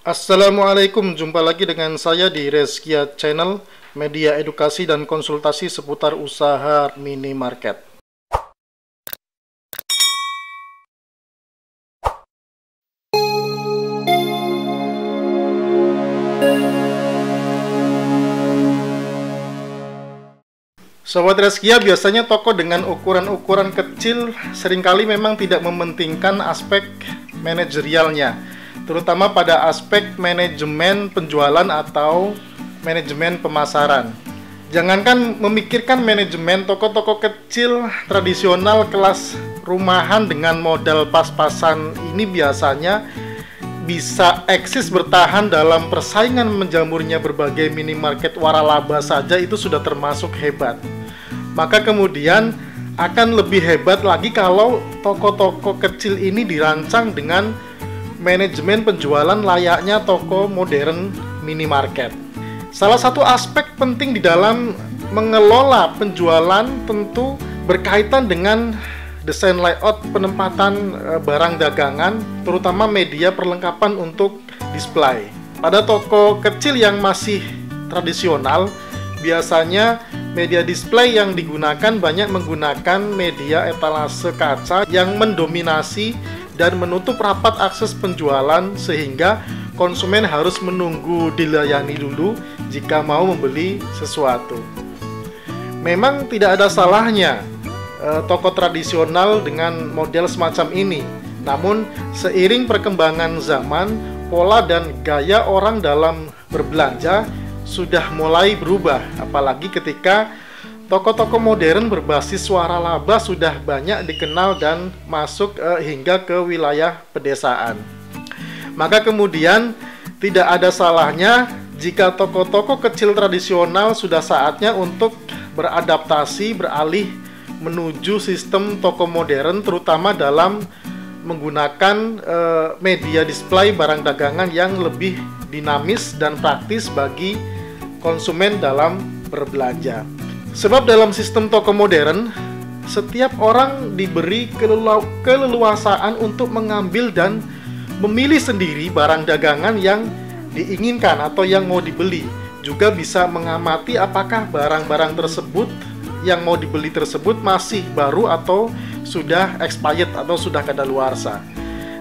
Assalamualaikum, jumpa lagi dengan saya di Reskia Channel, media edukasi dan konsultasi seputar usaha minimarket. Sobat Reskia, biasanya toko dengan ukuran-ukuran kecil seringkali memang tidak mementingkan aspek manajerialnya, terutama pada aspek manajemen penjualan atau manajemen pemasaran. Jangankan memikirkan manajemen, toko-toko kecil tradisional kelas rumahan dengan modal pas-pasan ini biasanya bisa eksis bertahan dalam persaingan menjamurnya berbagai minimarket waralaba saja itu sudah termasuk hebat. Maka kemudian akan lebih hebat lagi kalau toko-toko kecil ini dirancang dengan manajemen penjualan layaknya toko modern minimarket. Salah satu aspek penting di dalam mengelola penjualan tentu berkaitan dengan desain layout penempatan barang dagangan, terutama media perlengkapan untuk display. Pada toko kecil yang masih tradisional, biasanya media display yang digunakan banyak menggunakan media etalase kaca yang mendominasi dan menutup rapat akses penjualan sehingga konsumen harus menunggu dilayani dulu jika mau membeli sesuatu. Memang tidak ada salahnya toko tradisional dengan model semacam ini. Namun seiring perkembangan zaman, pola dan gaya orang dalam berbelanja sudah mulai berubah, apalagi ketika toko-toko modern berbasis waralaba sudah banyak dikenal dan masuk hingga ke wilayah pedesaan. Maka kemudian tidak ada salahnya jika toko-toko kecil tradisional sudah saatnya untuk beradaptasi, beralih menuju sistem toko modern, terutama dalam menggunakan media display barang dagangan yang lebih dinamis dan praktis bagi konsumen dalam berbelanja. Sebab dalam sistem toko modern, setiap orang diberi keleluasaan untuk mengambil dan memilih sendiri barang dagangan yang diinginkan atau yang mau dibeli. Juga bisa mengamati apakah barang-barang tersebut yang mau dibeli tersebut masih baru atau sudah expired atau sudah kadaluarsa.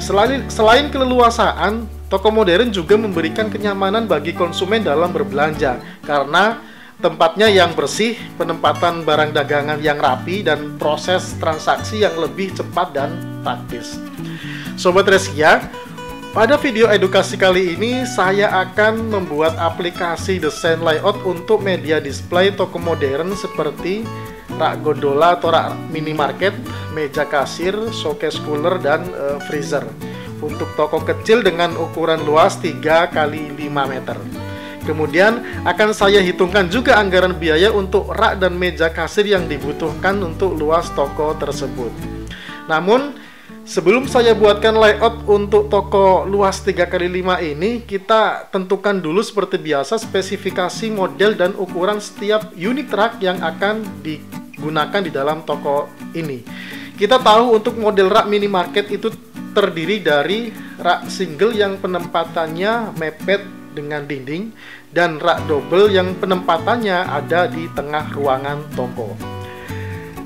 Selain keleluasaan, toko modern juga memberikan kenyamanan bagi konsumen dalam berbelanja karena tempatnya yang bersih, penempatan barang dagangan yang rapi, dan proses transaksi yang lebih cepat dan praktis. Sobat Reskia, pada video edukasi kali ini saya akan membuat aplikasi desain layout untuk media display toko modern seperti rak gondola atau rak minimarket, meja kasir, showcase cooler, dan freezer untuk toko kecil dengan ukuran luas 3x5 meter. Kemudian akan saya hitungkan juga anggaran biaya untuk rak dan meja kasir yang dibutuhkan untuk luas toko tersebut. Namun sebelum saya buatkan layout untuk toko luas 3x5 ini, kita tentukan dulu seperti biasa spesifikasi model dan ukuran setiap unit rak yang akan digunakan di dalam toko ini. Kita tahu untuk model rak minimarket itu terdiri dari rak single yang penempatannya mepet dengan dinding dan rak double yang penempatannya ada di tengah ruangan toko.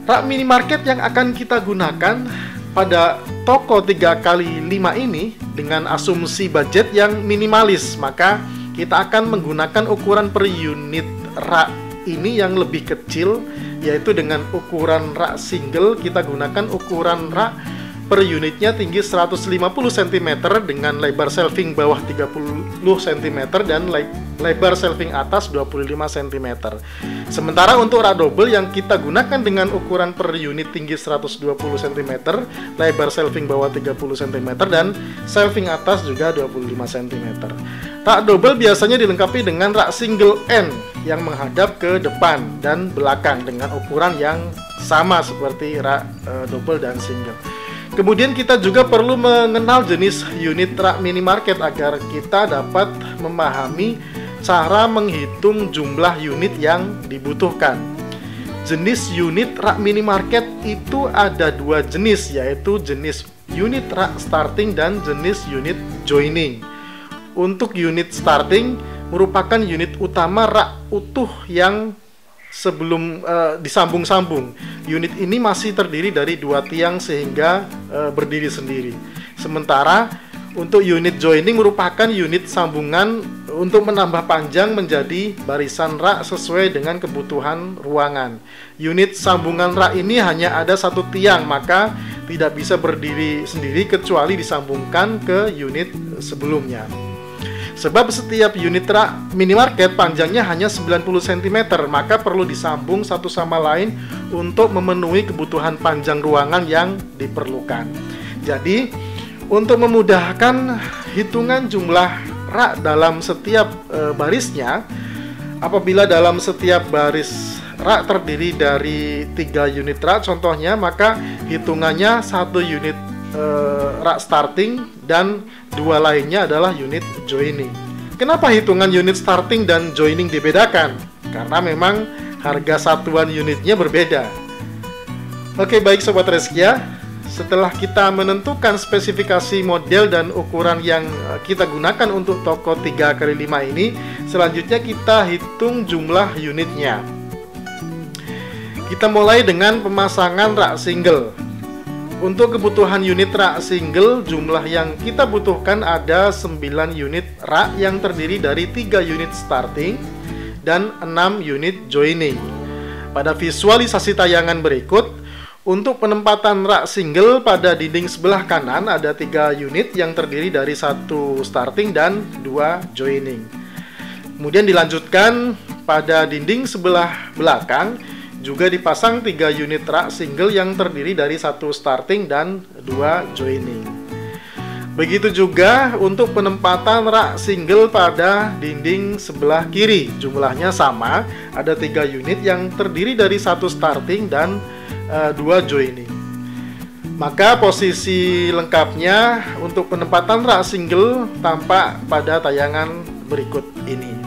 Rak minimarket yang akan kita gunakan pada toko 3x5 ini dengan asumsi budget yang minimalis, maka kita akan menggunakan ukuran per unit rak ini yang lebih kecil, yaitu dengan ukuran rak single kita gunakan ukuran rak per unitnya tinggi 150 cm dengan lebar shelving bawah 30 cm dan lebar shelving atas 25 cm. Sementara untuk rak double yang kita gunakan dengan ukuran per unit tinggi 120 cm, lebar shelving bawah 30 cm dan shelving atas juga 25 cm. Rak double biasanya dilengkapi dengan rak single end yang menghadap ke depan dan belakang dengan ukuran yang sama seperti rak double dan single. Kemudian kita juga perlu mengenal jenis unit rak minimarket agar kita dapat memahami cara menghitung jumlah unit yang dibutuhkan. Jenis unit rak minimarket itu ada dua jenis, yaitu jenis unit rak starting dan jenis unit joining. untuk unit starting merupakan unit utama rak utuh yang sebelum disambung-sambung. Unit ini masih terdiri dari 2 tiang sehingga berdiri sendiri. Sementara untuk unit joining merupakan unit sambungan untuk menambah panjang menjadi barisan rak sesuai dengan kebutuhan ruangan. Unit sambungan rak ini hanya ada 1 tiang, maka tidak bisa berdiri sendiri kecuali disambungkan ke unit sebelumnya. Sebab setiap unit rak minimarket panjangnya hanya 90 cm, maka perlu disambung satu sama lain untuk memenuhi kebutuhan panjang ruangan yang diperlukan. Jadi, untuk memudahkan hitungan jumlah rak dalam setiap barisnya, apabila dalam setiap baris rak terdiri dari 3 unit rak contohnya, maka hitungannya 1 unit rak starting dan 2 lainnya adalah unit joining. Kenapa hitungan unit starting dan joining dibedakan? Karena memang harga satuan unitnya berbeda. Oke, baik Sobat Reskia, setelah kita menentukan spesifikasi model dan ukuran yang kita gunakan untuk toko 3x5 ini, selanjutnya kita hitung jumlah unitnya. Kita mulai dengan pemasangan rak single. Untuk kebutuhan unit rak single, jumlah yang kita butuhkan ada 9 unit rak yang terdiri dari 3 unit starting dan 6 unit joining. Pada visualisasi tayangan berikut, untuk penempatan rak single pada dinding sebelah kanan ada 3 unit yang terdiri dari 1 starting dan 2 joining. Kemudian dilanjutkan pada dinding sebelah belakang juga dipasang 3 unit rak single yang terdiri dari 1 starting dan 2 joining. Begitu juga untuk penempatan rak single pada dinding sebelah kiri, jumlahnya sama, ada 3 unit yang terdiri dari 1 starting dan 2 joining. Maka posisi lengkapnya untuk penempatan rak single tampak pada tayangan berikut ini.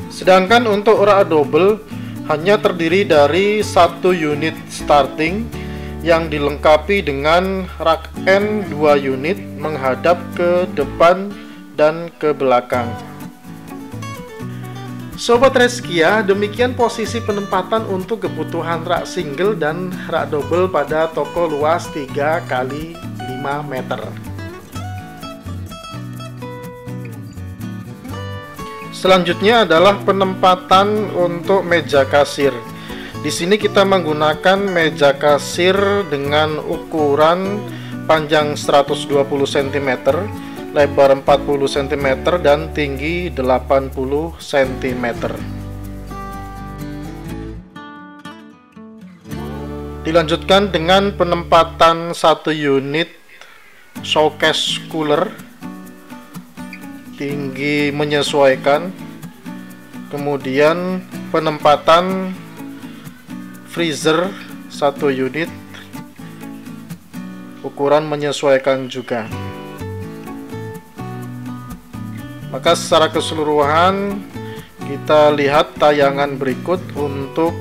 Sedangkan untuk rak double hanya terdiri dari 1 unit starting yang dilengkapi dengan rak end 2 unit menghadap ke depan dan ke belakang. Sobat Reskia, demikian posisi penempatan untuk kebutuhan rak single dan rak double pada toko luas 3x5 meter. Selanjutnya adalah penempatan untuk meja kasir. Di sini kita menggunakan meja kasir dengan ukuran panjang 120 cm, lebar 40 cm dan tinggi 80 cm. Dilanjutkan dengan penempatan 1 unit showcase cooler, tinggi menyesuaikan. Kemudian penempatan freezer 1 unit, ukuran menyesuaikan juga. Maka secara keseluruhan kita lihat tayangan berikut untuk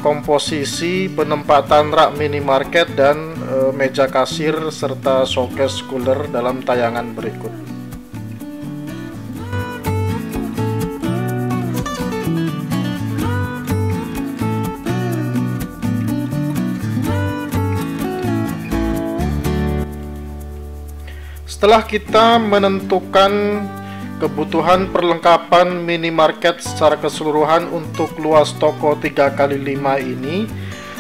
komposisi penempatan rak minimarket dan meja kasir serta showcase cooler dalam tayangan berikut. Setelah kita menentukan kebutuhan perlengkapan minimarket secara keseluruhan untuk luas toko 3x5 ini,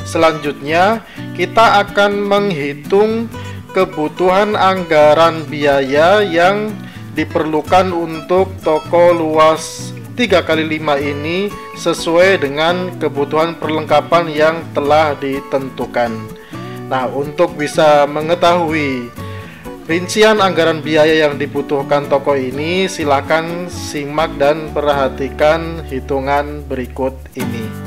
selanjutnya kita akan menghitung kebutuhan anggaran biaya yang diperlukan untuk toko luas 3x5 ini sesuai dengan kebutuhan perlengkapan yang telah ditentukan. Nah, untuk bisa mengetahui rincian anggaran biaya yang dibutuhkan toko ini, silakan simak dan perhatikan hitungan berikut ini.